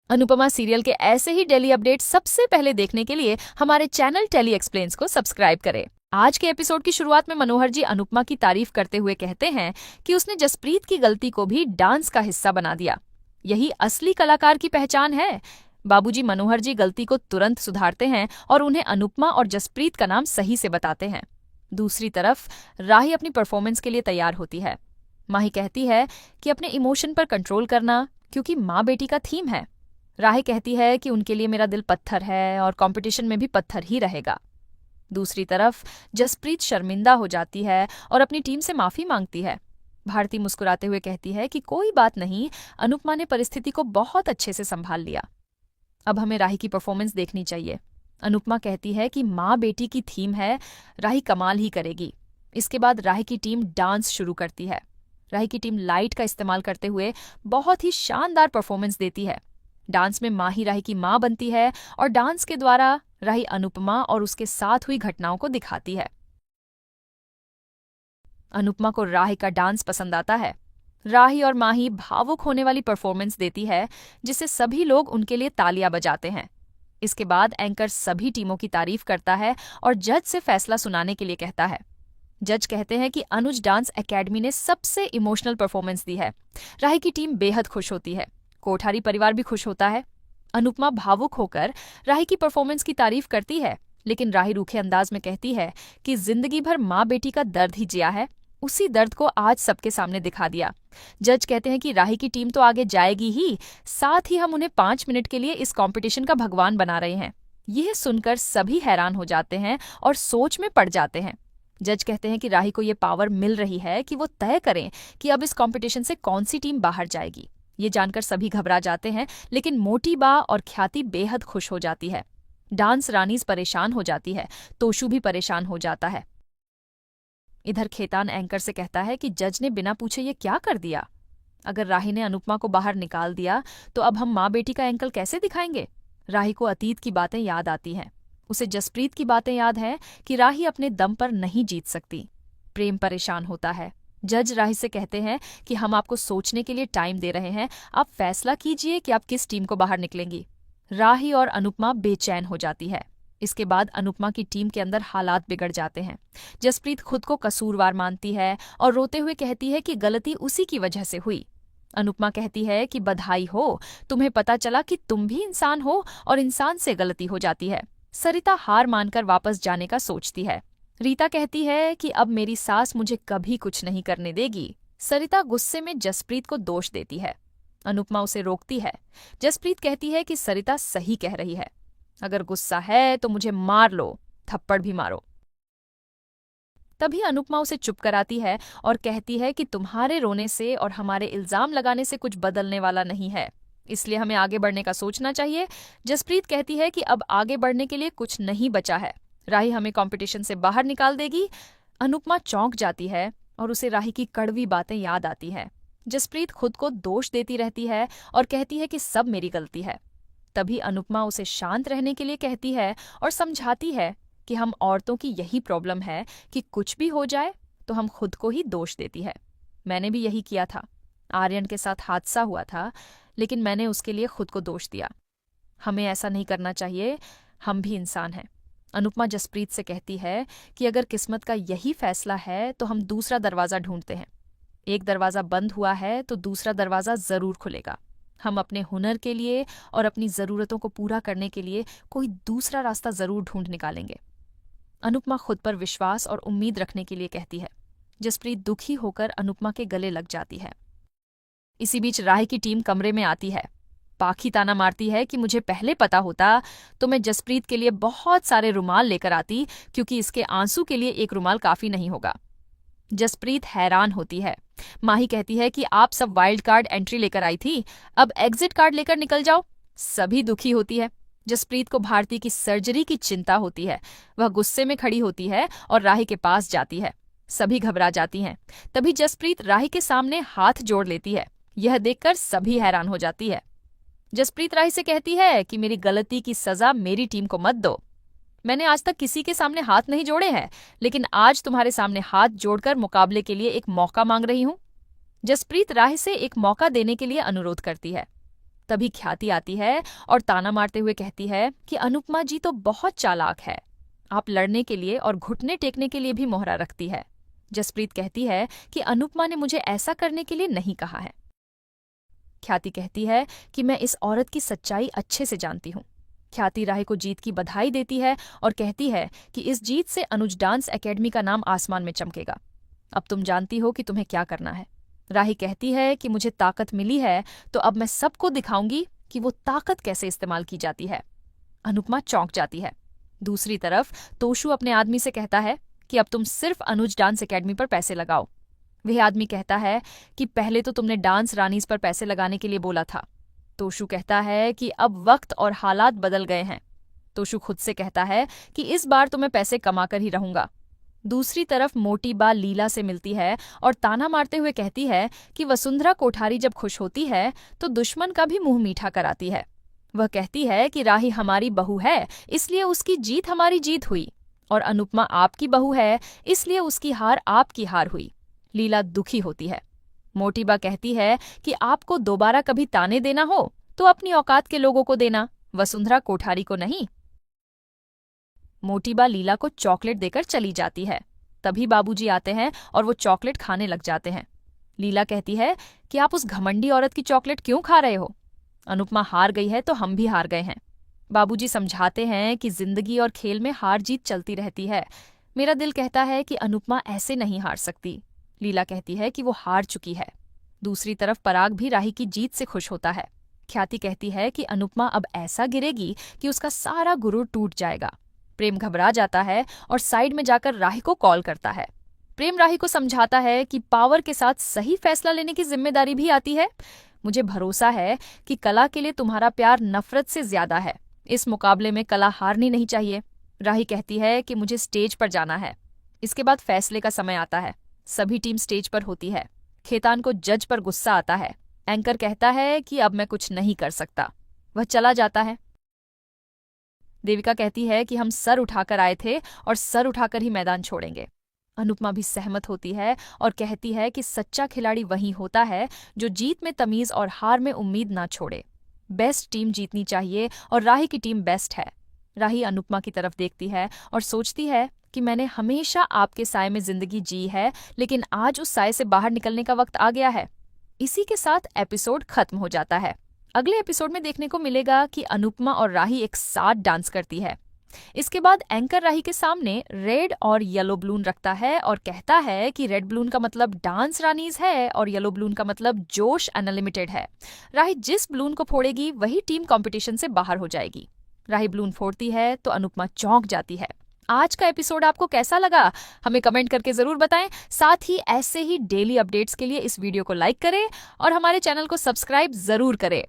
Anupama serial के ऐसे ही daily update सबसे पहले देखने के लिए हमारे चैनल टेली एक्सप्लेन्स को सब्सक्राइब करें। आज के एपिसोड की शुरुआत में मनोहर जी अनुपमा की तारीफ करते हुए कहते हैं कि उसने जसप्रीत की गलती को भी डांस का हिस्सा बना दिया। यही असली कलाकार की पहचान है। बाबूजी मनोहर जी गलती को तुरंत सुधारते हैं और उन्हें अनुपमा और जसप्रीत का नाम सही से बताते हैं। दूसरी तरफ राही अपनी परफॉर्मेंस के लिए तैयार होती है। माही कहती है कि अपने इमोशन पर कंट्रोल करना, क्योंकि माँ बेटी का थीम है। राही कहती है कि उनके लिए मेरा दिल पत्थर है और कंपटीशन में भी पत्थर ही रहेगा। दूसरी तरफ जसप्रीत शर्मिंदा हो जाती है और अपनी टीम से माफी मांगती है। भारती मुस्कुराते हुए कहती है कि कोई बात नहीं, अनुपमा ने परिस्थिति को बहुत अच्छे से संभाल लिया। अब हमें राही की परफॉर्मेंस देखनी चाहिए। अनुपमा कहती है कि माँ बेटी की थीम है, राही कमाल ही करेगी। इसके बाद राही की टीम डांस शुरू करती है। राही की टीम लाइट का इस्तेमाल करते हुए बहुत ही शानदार परफॉर्मेंस देती है। डांस में माही राही की मां बनती है और डांस के द्वारा राही अनुपमा और उसके साथ हुई घटनाओं को दिखाती है। अनुपमा को राही का डांस पसंद आता है। राही और माही भावुक होने वाली परफॉर्मेंस देती है, जिससे सभी लोग उनके लिए तालियां बजाते हैं। इसके बाद एंकर सभी टीमों की तारीफ करता है और जज से फैसला सुनाने के लिए कहता है। जज कहते हैं कि अनुज डांस एकेडमी ने सबसे इमोशनल परफॉर्मेंस दी है। राही की टीम बेहद खुश होती है। कोठारी परिवार भी खुश होता है। अनुपमा भावुक होकर राही की परफॉर्मेंस की तारीफ करती है, लेकिन राही रूखे अंदाज में कहती है कि जिंदगी भर माँ बेटी का दर्द ही जिया है, उसी दर्द को आज सबके सामने दिखा दिया। जज कहते हैं कि राही की टीम तो आगे जाएगी ही, साथ ही हम उन्हें 5 मिनट के लिए इस कंपटीशन का भगवान बना रहे हैं। यह सुनकर सभी हैरान हो जाते हैं और सोच में पड़ जाते हैं। जज कहते हैं कि राही को ये पावर मिल रही है कि वो तय करें कि अब इस कंपटीशन से कौन सी टीम बाहर जाएगी। ये जानकर सभी घबरा जाते हैं, लेकिन मोटी बा और ख्याति बेहद खुश हो जाती है। डांस रानीज परेशान हो जाती है, तोशु भी परेशान हो जाता है। इधर खेतान एंकर से कहता है कि जज ने बिना पूछे ये क्या कर दिया। अगर राही ने अनुपमा को बाहर निकाल दिया तो अब हम माँ बेटी का एंकल कैसे दिखाएंगे। राही को अतीत की बातें याद आती हैं। उसे जसप्रीत की बातें याद हैं कि राही अपने दम पर नहीं जीत सकती। प्रेम परेशान होता है। जज राही से कहते हैं कि हम आपको सोचने के लिए टाइम दे रहे हैं, आप फैसला कीजिए कि आप किस टीम को बाहर निकलेंगी। राही और अनुपमा बेचैन हो जाती है। इसके बाद अनुपमा की टीम के अंदर हालात बिगड़ जाते हैं। जसप्रीत खुद को कसूरवार मानती है और रोते हुए कहती है कि गलती उसी की वजह से हुई। अनुपमा कहती है कि बधाई हो, तुम्हें पता चला कि तुम भी इंसान हो और इंसान से गलती हो जाती है। सरिता हार मानकर वापस जाने का सोचती है। रीता कहती है कि अब मेरी सास मुझे कभी कुछ नहीं करने देगी। सरिता गुस्से में जसप्रीत को दोष देती है। अनुपमा उसे रोकती है। जसप्रीत कहती है कि सरिता सही कह रही है, अगर गुस्सा है तो मुझे मार लो, थप्पड़ भी मारो। तभी अनुपमा उसे चुप कराती है और कहती है कि तुम्हारे रोने से और हमारे इल्जाम लगाने से कुछ बदलने वाला नहीं है, इसलिए हमें आगे बढ़ने का सोचना चाहिए। जसप्रीत कहती है कि अब आगे बढ़ने के लिए कुछ नहीं बचा है, राही हमें कंपटीशन से बाहर निकाल देगी। अनुपमा चौंक जाती है और उसे राही की कड़वी बातें याद आती हैं। जसप्रीत खुद को दोष देती रहती है और कहती है कि सब मेरी गलती है। तभी अनुपमा उसे शांत रहने के लिए कहती है और समझाती है कि हम औरतों की यही प्रॉब्लम है कि कुछ भी हो जाए तो हम खुद को ही दोष देती है। मैंने भी यही किया था। आर्यन के साथ हादसा हुआ था, लेकिन मैंने उसके लिए खुद को दोष दिया। हमें ऐसा नहीं करना चाहिए, हम भी इंसान हैं। अनुपमा जसप्रीत से कहती है कि अगर किस्मत का यही फैसला है तो हम दूसरा दरवाज़ा ढूंढते हैं। एक दरवाज़ा बंद हुआ है तो दूसरा दरवाज़ा ज़रूर खुलेगा। हम अपने हुनर के लिए और अपनी ज़रूरतों को पूरा करने के लिए कोई दूसरा रास्ता ज़रूर ढूंढ निकालेंगे। अनुपमा खुद पर विश्वास और उम्मीद रखने के लिए कहती है। जसप्रीत दुखी होकर अनुपमा के गले लग जाती है। इसी बीच राही की टीम कमरे में आती है। पाखी ताना मारती है कि मुझे पहले पता होता तो मैं जसप्रीत के लिए बहुत सारे रुमाल लेकर आती, क्योंकि इसके आंसू के लिए एक रुमाल काफी नहीं होगा। जसप्रीत हैरान होती है। माही कहती है कि आप सब वाइल्ड कार्ड एंट्री लेकर आई थी, अब एग्जिट कार्ड लेकर निकल जाओ। सभी दुखी होती है। जसप्रीत को भारती की सर्जरी की चिंता होती है। वह गुस्से में खड़ी होती है और राही के पास जाती है। सभी घबरा जाती हैं। तभी जसप्रीत राही के सामने हाथ जोड़ लेती है। यह देखकर सभी हैरान हो जाती है। जसप्रीत राही से कहती है कि मेरी गलती की सजा मेरी टीम को मत दो। मैंने आज तक किसी के सामने हाथ नहीं जोड़े हैं, लेकिन आज तुम्हारे सामने हाथ जोड़कर मुकाबले के लिए एक मौका मांग रही हूं। जसप्रीत राही से एक मौका देने के लिए अनुरोध करती है। तभी ख्याति आती है और ताना मारते हुए कहती है कि अनुपमा जी तो बहुत चालाक है, आप लड़ने के लिए और घुटने टेकने के लिए भी मोहरा रखती है। जसप्रीत कहती है कि अनुपमा ने मुझे ऐसा करने के लिए नहीं कहा है। ख्याति कहती है कि मैं इस औरत की सच्चाई अच्छे से जानती हूँ। ख्याति राही को जीत की बधाई देती है और कहती है कि इस जीत से अनुज डांस एकेडमी का नाम आसमान में चमकेगा। अब तुम जानती हो कि तुम्हें क्या करना है। राही कहती है कि मुझे ताकत मिली है तो अब मैं सबको दिखाऊंगी कि वो ताकत कैसे इस्तेमाल की जाती है। अनुपमा चौंक जाती है। दूसरी तरफ तोशु अपने आदमी से कहता है कि अब तुम सिर्फ अनुज डांस एकेडमी पर पैसे लगाओ। वह आदमी कहता है कि पहले तो तुमने डांस रानीज पर पैसे लगाने के लिए बोला था। तोशु कहता है कि अब वक्त और हालात बदल गए हैं। तोशु खुद से कहता है कि इस बार तो मैं पैसे कमाकर ही रहूंगा। दूसरी तरफ मोटी बा लीला से मिलती है और ताना मारते हुए कहती है कि वसुंधरा कोठारी जब खुश होती है तो दुश्मन का भी मुंह मीठा कराती है। वह कहती है कि राही हमारी बहू है इसलिए उसकी जीत हमारी जीत हुई, और अनुपमा आपकी बहू है इसलिए उसकी हार आपकी हार हुई। लीला दुखी होती है। मोटी बा कहती है कि आपको दोबारा कभी ताने देना हो तो अपनी औकात के लोगों को देना, वसुंधरा कोठारी को नहीं। मोटी बा लीला को चॉकलेट देकर चली जाती है। तभी बाबूजी आते हैं और वो चॉकलेट खाने लग जाते हैं। लीला कहती है कि आप उस घमंडी औरत की चॉकलेट क्यों खा रहे हो? अनुपमा हार गई है तो हम भी हार गए हैं। बाबूजी समझाते हैं कि जिंदगी और खेल में हार जीत चलती रहती है। मेरा दिल कहता है कि अनुपमा ऐसे नहीं हार सकती। लीला कहती है कि वो हार चुकी है। दूसरी तरफ पराग भी राही की जीत से खुश होता है। ख्याति कहती है कि अनुपमा अब ऐसा गिरेगी कि उसका सारा गुरूर टूट जाएगा। प्रेम घबरा जाता है और साइड में जाकर राही को कॉल करता है। प्रेम राही को समझाता है कि पावर के साथ सही फैसला लेने की जिम्मेदारी भी आती है। मुझे भरोसा है कि कला के लिए तुम्हारा प्यार नफरत से ज्यादा है। इस मुकाबले में कला हारनी नहीं चाहिए। राही कहती है कि मुझे स्टेज पर जाना है। इसके बाद फैसले का समय आता है। सभी टीम स्टेज पर होती है। खेतान को जज पर गुस्सा आता है। एंकर कहता है कि अब मैं कुछ नहीं कर सकता। वह चला जाता है। देविका कहती है कि हम सर उठाकर आए थे और सर उठाकर ही मैदान छोड़ेंगे। अनुपमा भी सहमत होती है और कहती है कि सच्चा खिलाड़ी वही होता है जो जीत में तमीज और हार में उम्मीद ना छोड़े। बेस्ट टीम जीतनी चाहिए और राही की टीम बेस्ट है। राही अनुपमा की तरफ देखती है और सोचती है कि मैंने हमेशा आपके साए में जिंदगी जी है, लेकिन आज उस साए से बाहर निकलने का वक्त आ गया है। इसी के साथ एपिसोड खत्म हो जाता है। अगले एपिसोड में देखने को मिलेगा कि अनुपमा और राही एक साथ डांस करती है। इसके बाद एंकर राही के सामने रेड और येलो बलून रखता है और कहता है कि रेड बलून का मतलब डांस रानीज है और येलो बलून का मतलब जोश अनलिमिटेड है। राही जिस बलून को फोड़ेगी वही टीम कंपटीशन से बाहर हो जाएगी। राही बलून फोड़ती है तो अनुपमा चौंक जाती है। आज का एपिसोड आपको कैसा लगा हमें कमेंट करके जरूर बताएं। साथ ही ऐसे ही डेली अपडेट्स के लिए इस वीडियो को लाइक करें और हमारे चैनल को सब्सक्राइब जरूर करें।